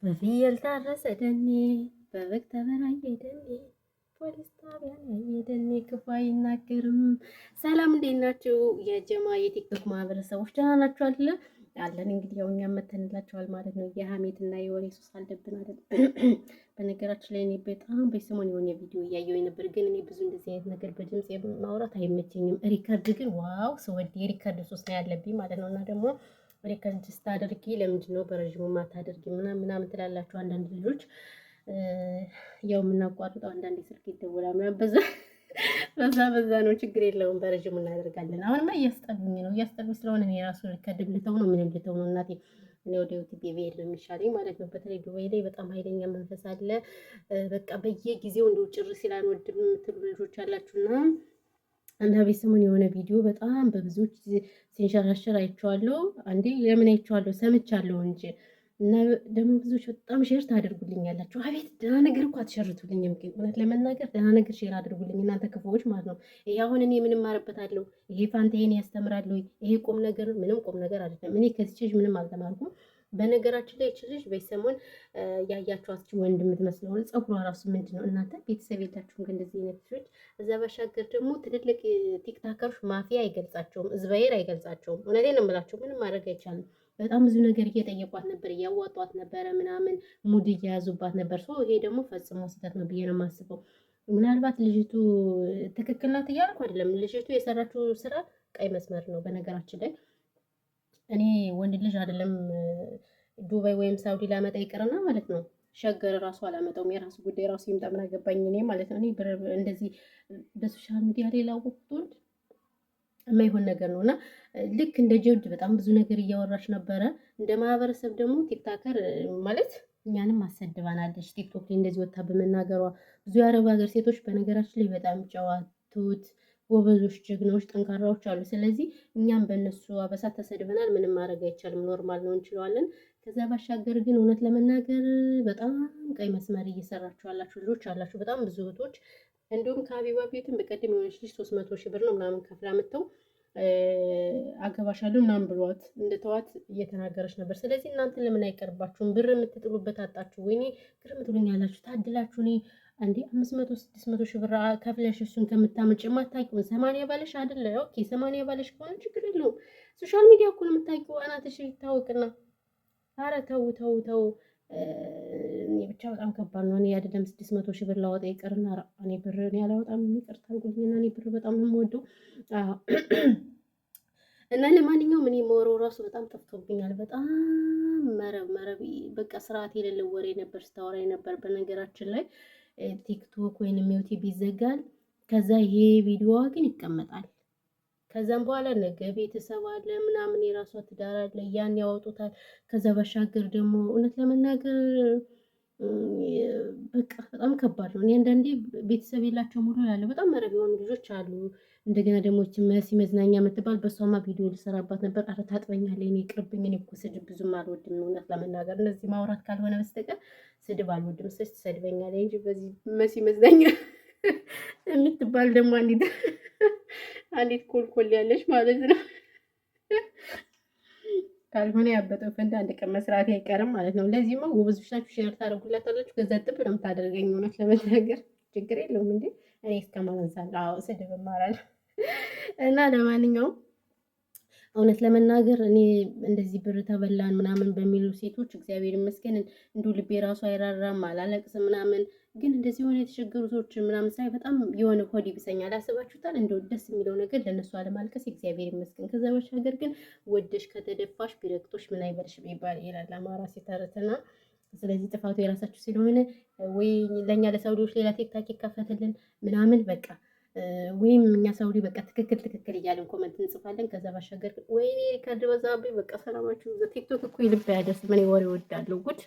በፍየል ታረሰ ደኔ በበግ ተበራየ ደኔ ፖሊስ ጣቢያ ላይ ደኔ ክፉ አይናገርም። ሰላም እንዴት ናችሁ? የጀማ የቲክቶክ ማህበረሰቦች ደህና ናችሁ አይደለ? አለን እንግዲህ ያው እኛም መተንላችኋል ማለት ነው። የሀሜትና የወሬ ሱስ አለብን አይደል? በነገራችን ላይ እኔ በጣም በሰሞኑ የሆነ ቪዲዮ እያየሁኝ ነበር፣ ግን እኔ ብዙ እንደዚህ አይነት ነገር በድምጽ ማውራት አይመቸኝም። ሪከርድ ግን ዋው ስወድ የሪከርድ ሱስ ነው ያለብኝ ማለት ነው። እና ደግሞ ሪከርድ ስታደርጊ ለምንድን ነው በረዥሙ ማታደርጊ ምናምን ትላላችሁ አንዳንድ ልጆች። ያው የምናቋርጠው አንዳንድ ስልክ ይደውላል ምናምን በዛ ነው። ችግር የለውም በረዥሙ እናደርጋለን። አሁንማ እያስጠሉኝ ስለሆነ እኔ ራሱ ሪከርድ ልተው ነው ምን ልተው ነው እናቴ። እኔ ወደ ዩቲዩብ ብሄድ ነው የሚሻለኝ ማለት ነው። በተለይ ዱባይ ላይ በጣም ኃይለኛ መንፈስ አለ። በቃ በየጊዜው እንደው ጭር ሲል አንወድም የምትሉ ልጆች አላችሁና አንድ ቤት ሰሞን የሆነ ቪዲዮ በጣም በብዙዎች ሲንሸራሸር አይቼዋለሁ። አንዴ ለምን አይቼዋለሁ ሰምቻለሁ እንጂ እና ደግሞ ብዙዎች በጣም ሼር ታደርጉልኛላችሁ። አቤት ደህና ነገር እኮ አትሸርቱልኝም። እውነት ለመናገር ደህና ነገር ሼር አድርጉልኝ እናንተ ክፉዎች ማለት ነው። ይሄ አሁን እኔ ምንም ማረበታለሁ? ይሄ ፋንታዬን ያስተምራሉ? ይሄ ቁም ነገር ምንም ቁም ነገር አይደለም። እኔ ከዚህ ልጅ ምንም አልተማርኩም። በነገራችን ላይ ልጅ በሰሞን ያያችኋት ወንድ የምትመስለው ፀጉሯ ራሱ ምንድን ነው እናንተ? ቤተሰብ የላችሁም ከእንደዚህ አይነት ልጆች። እዛ ባሻገር ደግሞ ትልልቅ ቲክታከሮች ማፊያ አይገልጻቸውም፣ ዝባይር አይገልጻቸውም። እውነቴን ነው የምላቸው። ምንም ማድረግ አይቻልም። በጣም ብዙ ነገር እየጠየቋት ነበር፣ እያዋጧት ነበረ ምናምን ሙድ እየያዙባት ነበር። ሰው ይሄ ደግሞ ፈጽሞ ስህተት ነው ብዬ ነው የማስበው። ምናልባት ልጅቱ ትክክል ናት እያልኩ አይደለም። ልጅቱ የሰራችው ስራ ቀይ መስመር ነው። በነገራችን ላይ እኔ ወንድ ልጅ አይደለም ዱባይ ወይም ሳውዲ ላመጣ ይቅርና ማለት ነው ሸገር ራሱ አላመጣውም። የራሱ ጉዳይ ራሱ ይምጣ ምን አገባኝ እኔ ማለት ነው። እኔ እንደዚህ በሶሻል ሚዲያ ላይ ላወቅሁት ወንድ የማይሆን ነገር ነው እና ልክ እንደ ጀብድ በጣም ብዙ ነገር እያወራች ነበረ። እንደ ማህበረሰብ ደግሞ ቲክታከር ማለት እኛንም አሰድባናለች። ቲክቶክ ላይ እንደዚህ ወታ በመናገሯ ብዙ የአረብ ሀገር ሴቶች በነገራችን ላይ በጣም ጨዋ ትሁት ጎበዞች፣ ጀግናዎች፣ ጠንካራዎች አሉ። ስለዚህ እኛም በእነሱ አበሳት ተሰድበናል። ምንም ማድረግ አይቻልም። ኖርማል ነው፣ እንችለዋለን። ከዛ ባሻገር ግን እውነት ለመናገር በጣም ቀይ መስመር እየሰራችሁ ያላችሁ ልጆች አላችሁ፣ በጣም ብዙ እህቶች። እንዲሁም ከሀቢባ ቤትም በቀደም የሆነች ልጅ 300 ሺህ ብር ነው ምናምን ከፍላ መጥተው አገባሻለሁ ምናምን ብሏት እንደተዋት እየተናገረች ነበር። ስለዚህ እናንተን ለምን አይቀርባችሁም? ብር የምትጥሉበት አጣችሁ። ወይኔ ግርም ትሉኛላችሁ። ታድላችሁ። እኔ አንዴ 500 600 ሺህ ብር ከፍለሽ እሱን ከምታመጭ የማታውቂውን 80 ባለሽ አይደለ? ኦኬ 80 ባለሽ ከሆነ ችግር የለውም። ሶሻል ሚዲያ እኮ ነው የምታውቂው። አናትሽ ይታወቅና። አረ ተው ተው ተው። እኔ ብቻ በጣም ከባድ ነው። እኔ አይደለም 600 ሺህ ብር ላወጣ ይቅርና እኔ ብር እኔ አላወጣም። ይቅርታ አድርጉልኝና እኔ ብር በጣም ነው የምወደው። እና ለማንኛውም እኔ የማወራው ራሱ በጣም ጠፍቶብኛል። በጣም መረብ በቃ ስርዓት የሌለው ወሬ ነበር ስታወራ ነበር። በነገራችን ላይ ቲክቶክ ወይንም ዩቲዩብ ይዘጋል። ከዛ ይሄ ቪዲዮዋ ግን ይቀመጣል። ከዛም በኋላ ነገ ቤተሰብ አለ ምናምን የራሷ ትዳር አለ፣ ያን ያወጡታል። ከዛ ባሻገር ደግሞ እውነት ለመናገር በቃ በጣም ከባድ ነው። እኔ አንዳንዴ ቤተሰብ የላቸው ሙሉ ያለ በጣም መረብ የሆኑ ልጆች አሉ። እንደገና ደግሞ መሲ መዝናኛ የምትባል በሷማ ቪዲዮ ልሰራባት ነበር። አረ ታጥበኛለች። እኔ ቅርብኝ። እኔ እኮ ስድብ ብዙም አልወድም እውነት ለመናገር እነዚህ ማውራት ካልሆነ በስተቀር ስድብ አልወድም። ስስ ትሰድበኛለች እንጂ በዚህ መሲ መዝናኛ የምትባል ደግሞ አንዲት ኮልኮል ያለች ማለት ነው። ካልሆነ ያበጠው ፈንዳ አንድ ቀን መስራት አይቀርም ማለት ነው። ለዚህማ ጎበዞች ናችሁ፣ ሼር ታደርጉላታላችሁ። ከዛ ጥብ ነው የምታደርገኝ። እውነት ለመናገር ችግር የለውም እንዴ እኔ እስከማንሳለሁ። አዎ ስድብ እማራለሁ። እና ለማንኛውም እውነት ለመናገር እኔ እንደዚህ ብር ተበላን ምናምን በሚሉ ሴቶች እግዚአብሔር ይመስገን እንዲሁ ልቤ ራሱ አይራራም፣ አላለቅስም ምናምን። ግን እንደዚህ የሆነ የተቸገሩ ሰዎችን ምናምን ሳይ በጣም የሆነ ሆድ ይብሰኛል። አስባችሁታል? እንደው ደስ የሚለው ነገር ለእነሱ አለማልቀስ እግዚአብሔር ይመስገን። ከዛ ባሻገር ግን ወደሽ ከተደፋሽ ቢረግጦሽ ምን አይበልሽ ይባል ይላል አማራ ሲተርትና። ስለዚህ ጥፋቱ የራሳችሁ ስለሆነ ወይ ለእኛ ለሳውዲዎች ሌላ ቲክታክ ይከፈትልን ምናምን በቃ ወይም እኛ ሳውዲ በቃ ትክክል እያለን ኮመንት እንጽፋለን። ከዛ ባሻገር ወይኔ ሪከርድ በዛብኝ በቃ ሰላማችሁ። ቲክቶክ እኮ ይልብ ያደርስ ምን ወሬ እወዳለሁ ጉድ